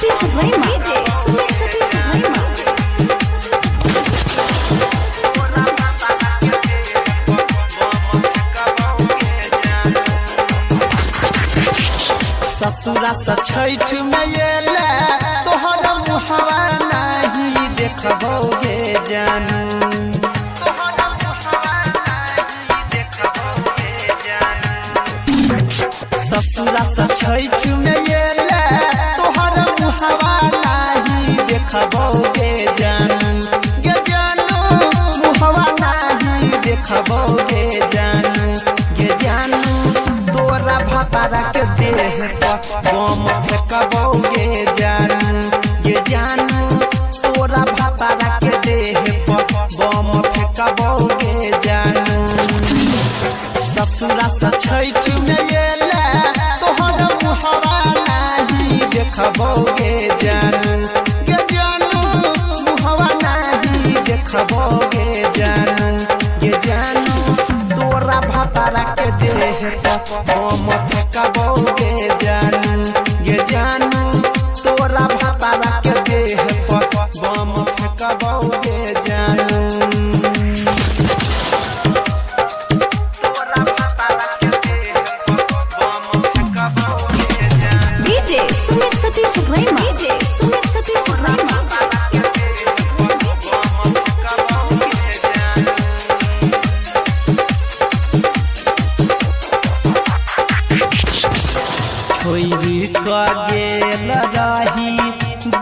Sati Suprema. Sati Suprema. ससुरा से छठ में येला तोहर मुहवा नहीं देखबोगे जानू। ससुरा से छठ में येला तोहर मुहवा नहीं देखबोगे जानू। गे जानू मुहवा नहीं देखबोगे जानू। गे जानू तोरा भतारा के देह पर बम फेंकबोगे जानू। गे जानू तोरा भतारा के देह पर बम फेंकबोगे जानू। ससुरा से छठ में येला तोहर मुहवा नहीं देखबोगे जानू। गे जानू मुहवा नहीं देखबोगे जानू। गे जानू तोरा भतारा के देह पर बम फेंकबोगे जानू। गे जानू तोरा भतारा के देह पर बम फेंकबोगे जानू। Sati Suprema. Sati Suprema. छोरी का गेल रही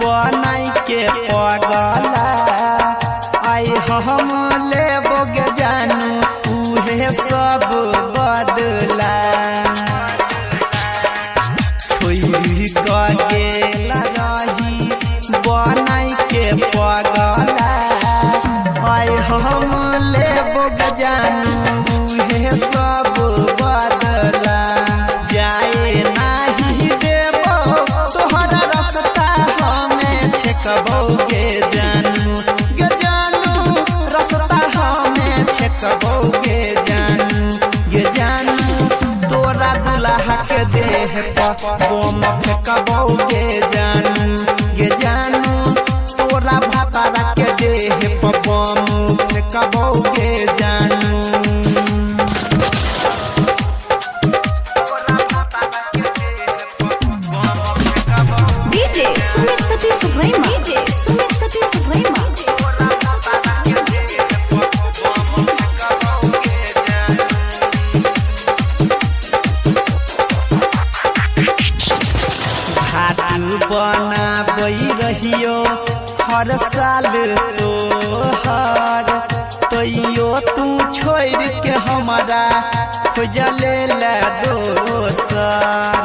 बनाई के पगला आई हम लेबोगे जानू उहे सब बदला। छोरी का गेल रही बनाई के पगला आई हम लेबोगे जानू उहे सब बदला। जाए नहीं देबो तोहरा रास्ता हमें छेकबोगे जानू। गे जानू रास्ता हमें छेकबोगे जानू। गे जानू तोरा दुल्हा के देह पर बम फेंकबोगे जानू। गे जानू तोरा भतारा के देह पर बम फेंकबोगे जानू। Sati Suprema. Sati Suprema. घाटू बनाबई रहियो हर साल तोहर तैयो तू छोड़ के हमारा खोजले ला दोसर।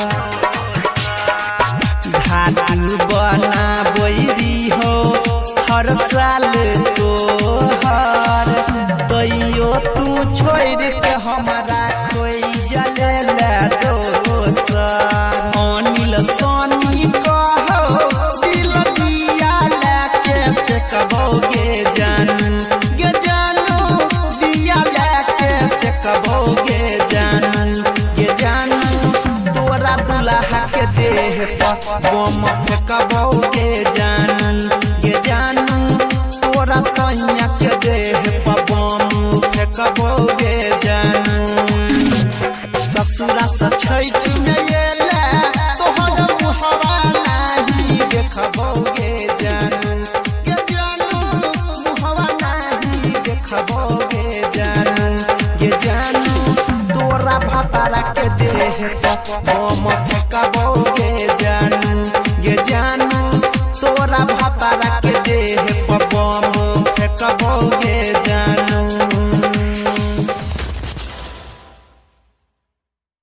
घाटू बनाबई रहियो हर साल तोहर तैयो तू छोड़ के हमारा खोजले ला दोसर। अनिल सोनी कहो दिल दिया लेके से कबोगे जानू। गे जानू दिया लेके से कबोगे जानू। गे जानू तोरा दुल्हा के देह पर बम फेंकबोगे जानू। गे जानू तोरा सैया के देह पर बम फेंकबोगे जानू। ससुरा से छठ में येला तोहर मुहवा नहीं देखबोगे जानू। गे जानू मुहवा नहीं देखबोगे जानू। गे जानू तोरा भतारा के देह पर बम